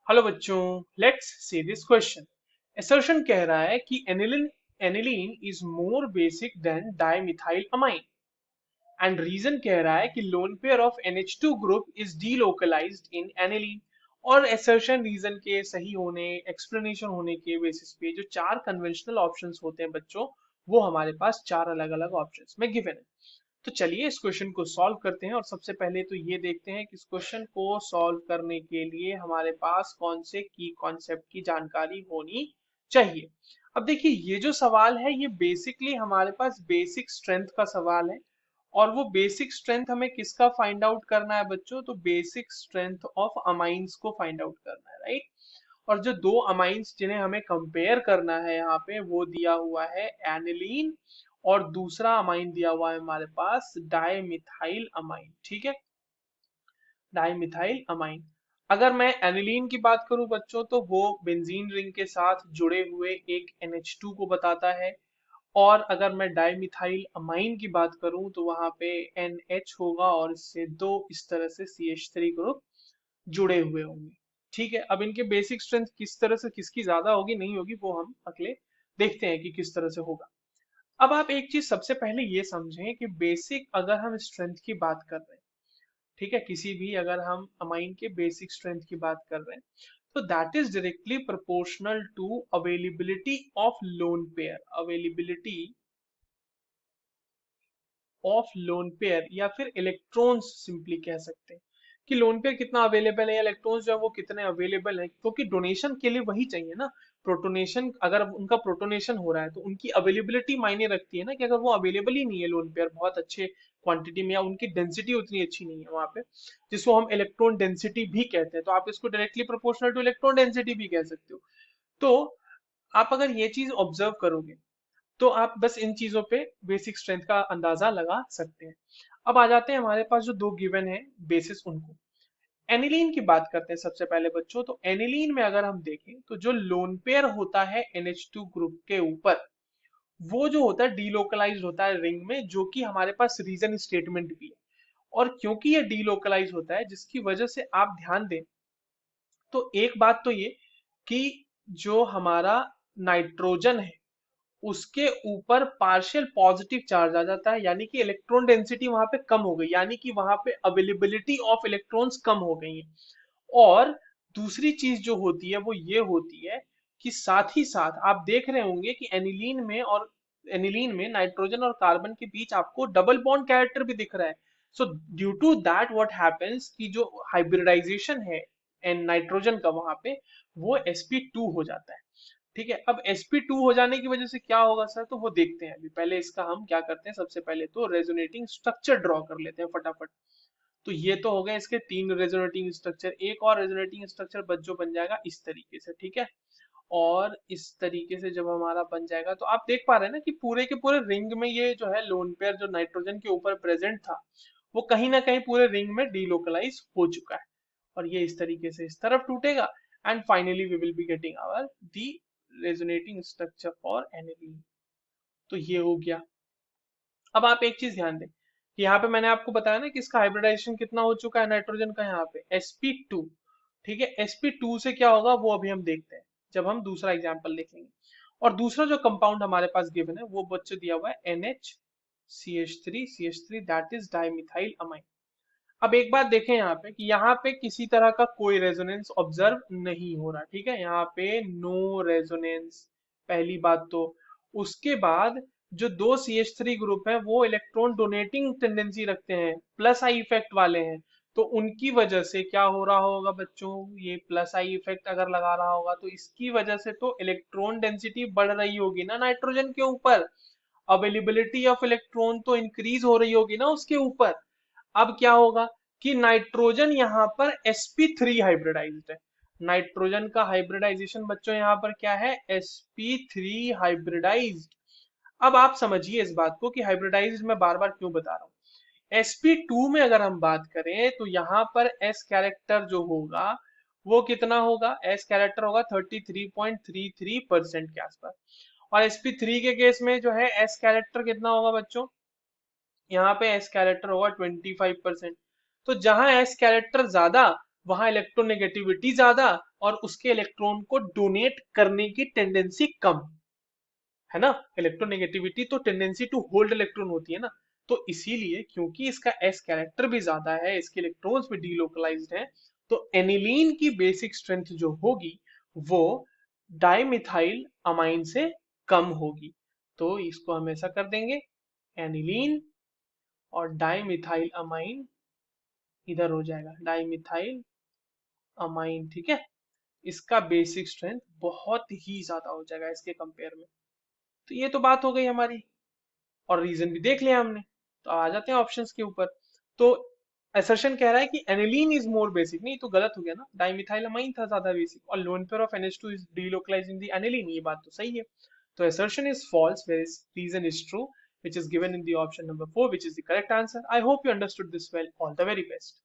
Hello बच्चों, let's see this question. Assertion कह रहा है कि aniline is more basic than dimethyl amine and reason कह रहा है कि lone pair of NH2 group is delocalised in aniline. और असर्शन रीजन के सही होने, एक्सप्लेनेशन होने के बेसिस पे जो चार कन्वेंशनल ऑप्शंस होते हैं बच्चों, वो हमारे पास चार अलग अलग ऑप्शंस में गिवन है। तो चलिए इस क्वेश्चन को सॉल्व करते हैं और सबसे पहले तो ये देखते हैं कि इस क्वेश्चन को सॉल्व करने के लिए हमारे पास कौन से की कॉन्सेप्ट की जानकारी होनी चाहिए। अब देखिए, ये जो सवाल है ये बेसिकली हमारे पास बेसिक स्ट्रेंथ का सवाल है। और वो बेसिक स्ट्रेंथ हमें किसका फाइंड आउट करना है बच्चों? तो बेसिक स्ट्रेंथ ऑफ अमाइंस को फाइंड आउट करना है, राइट। और जो दो अमाइंस जिन्हें हमें कंपेयर करना है यहाँ पे, वो दिया हुआ है एनिलीन, और दूसरा अमाइन दिया हुआ है हमारे पास डाइमिथाइल अमाइन। ठीक है, डाइमिथाइल अमाइन। अगर मैं एनिलीन की बात करूं बच्चों, तो वो बेंजीन रिंग के साथ जुड़े हुए एक NH2 को बताता है। और अगर मैं डाइमिथाइल अमाइन की बात करूं तो वहां पे NH होगा और इससे दो इस तरह से CH3 ग्रुप जुड़े हुए होंगे। ठीक है, अब इनके बेसिक स्ट्रेंथ किस तरह से, किसकी ज्यादा होगी नहीं होगी, वो हम अगले देखते हैं कि किस तरह से होगा। अब आप एक चीज सबसे पहले ये समझें कि बेसिक अगर हम स्ट्रेंथ की बात कर रहे हैं, ठीक है, किसी भी अगर हम अमाइन के बेसिक स्ट्रेंथ की बात कर रहे हैं, तो that is directly proportional to availability of lone pair. Availability of lone pair या फिर इलेक्ट्रॉन्स सिंपली कह सकते हैं कि लोन पेयर कितना अवेलेबल है या इलेक्ट्रॉन्स जो है वो कितने अवेलेबल है, क्योंकि डोनेशन के लिए वही चाहिए ना। प्रोटोनेशन, अगर उनका प्रोटोनेशन हो रहा है तो उनकी अवेलेबिलिटी मायने रखती है ना, कि अगर वो अवेलेबल ही नहीं है लोन पेयर बहुत अच्छे क्वांटिटी में, या उनकी डेंसिटी उतनी अच्छी नहीं है वहां पे, जिसको हम इलेक्ट्रॉन डेंसिटी भी कहते हैं, तो आप इसको directly proportional two electron density भी कह सकते हो। तो आप अगर ये चीज ऑब्जर्व करोगे तो आप बस इन चीजों पे बेसिक स्ट्रेंथ का अंदाजा लगा सकते हैं। अब आ जाते हैं हमारे पास जो दो गिवन है बेसिस उनको। एनिलीन की बात करते हैं सबसे पहले बच्चों। तो एनिलीन में अगर हम देखें तो जो लोन पेयर होता है NH2 ग्रुप के ऊपर, वो जो होता है डीलोकलाइज होता है रिंग में, जो कि हमारे पास रीजन स्टेटमेंट भी है। और क्योंकि ये डीलोकलाइज होता है, जिसकी वजह से आप ध्यान दें, तो एक बात तो ये कि जो हमारा नाइट्रोजन है उसके ऊपर पार्शियल पॉजिटिव चार्ज आ जाता है, यानी कि इलेक्ट्रॉन डेंसिटी वहां पे कम हो गई, यानी कि वहां पे अवेलेबिलिटी ऑफ इलेक्ट्रॉन्स कम हो गई है। और दूसरी चीज जो होती है वो ये होती है कि साथ ही साथ आप देख रहे होंगे कि एनिलीन में नाइट्रोजन और कार्बन के बीच आपको डबल बॉन्ड कैरेक्टर भी दिख रहा है। So due to that what happens कि जो हाइब्रिडाइजेशन है एन नाइट्रोजन का वहां पे, वो sp2 हो जाता है। ठीक है, अब sp2 हो जाने की वजह से क्या होगा सर, तो वो देखते हैं। अभी पहले इसका हम क्या करते हैं, सबसे पहले तो रेजोनेटिंग स्ट्रक्चर ड्रॉ कर लेते हैं फटाफट। तो ये तो हो गए इसके तीन रेजोनेटिंग स्ट्रक्चर। एक और रेजोनेटिंग स्ट्रक्चर जो बन जाएगा इस तरीके से, ठीक है। और इस तरीके से जब हमारा बन जाएगा तो आप देख पा रहे हैं ना कि पूरे के पूरे रिंग में ये जो है लोन पेयर जो नाइट्रोजन के ऊपर प्रेजेंट था, वो कहीं ना कहीं पूरे रिंग में डीलोकलाइज हो चुका है। और ये इस तरीके से इस तरफ टूटेगा, and finally we will be getting our the resonating structure for aniline. तो ये हो गया। अब आप एक चीज ध्यान दें कि यहाँ पे मैंने आपको बताया ना कि इसका हाइब्रिडाइजेशन कितना हो चुका है नाइट्रोजन का, यहाँ पे sp2। ठीक है, sp2 से क्या होगा वो अभी हम देखते हैं जब हम दूसरा एग्जाम्पल देखेंगे। और दूसरा जो कंपाउंड हमारे पास गिवन है वो बच्चे दिया हुआ है NHCH3 that is dimethyl amine. अब एक बात देखें यहाँ पे कि यहाँ पे किसी तरह का कोई रेजोनेंस ऑब्जर्व नहीं हो रहा। ठीक है, यहाँ पे नो रेजोनेंस, पहली बात तो। उसके बाद जो दो CH3 ग्रुप है वो इलेक्ट्रॉन डोनेटिंग टेंडेंसी रखते हैं, प्लस आई इफेक्ट वाले हैं। तो उनकी वजह से क्या हो रहा होगा बच्चों, ये प्लस आई इफेक्ट अगर लगा रहा होगा तो इसकी वजह से तो इलेक्ट्रॉन डेंसिटी बढ़ रही होगी ना नाइट्रोजन के ऊपर। अवेलेबिलिटी ऑफ इलेक्ट्रॉन तो इंक्रीज हो रही होगी ना उसके ऊपर। अब क्या होगा कि नाइट्रोजन यहाँ पर sp3 हाइब्रिडाइज्ड है। नाइट्रोजन का हाइब्रिडाइजेशन बच्चों यहाँ पर क्या है, sp3 हाइब्रिडाइज्ड। अब आप समझिए इस बात को कि हाइब्रिडाइज्ड मैं बार बार क्यों बता रहा हूँ। sp2 में अगर हम बात करें तो यहाँ पर s कैरेक्टर जो होगा वो कितना होगा, s कैरेक्टर होगा 33.33% के आसपास। और sp3 के केस में जो है s कैरेक्टर कितना होगा बच्चों, यहाँ पे एस कैरेक्टर होगा 25%। तो जहां एस कैरेक्टर ज्यादा, वहां इलेक्ट्रोनेगेटिविटी ज्यादा और उसके इलेक्ट्रॉन को डोनेट करने की टेंडेंसी कम, है ना। इलेक्ट्रोनेगेटिविटी तो टेंडेंसी टू होल्ड इलेक्ट्रॉन होती है ना। तो इसीलिए क्योंकि इसका एस कैरेक्टर भी ज्यादा है, इसके इलेक्ट्रॉन्स भी डीलोकलाइज्ड हैं, तो एनिलीन की बेसिक स्ट्रेंथ जो होगी वो डाइमिथाइल अमाइन से कम होगी। तो इसको हम ऐसा कर देंगे, एनिलीन और डाइमिथाइल अमाइन इधर हो जाएगा, डाइमिथाइल अमाइन, ठीक है। इसका बेसिक स्ट्रेंथ बहुत ही ज्यादा हो जाएगा इसके कंपेयर में। तो ये तो बात हो गई हमारी, और रीजन भी देख लिया हमने। तो आ जाते हैं ऑप्शंस के ऊपर। तो असर्शन कह रहा है कि एनिलीन इज मोर बेसिक, नहीं तो गलत हो गया ना, डाइमिथाइलमाइन था ज्यादा बेसिक और loan pair of NH2 is delocalised in the aniline, ये बात तो सही है। तो assertion is false whereas reason is true, which is given in the option number 4, which is the correct answer. I hope you understood this well. All the very best.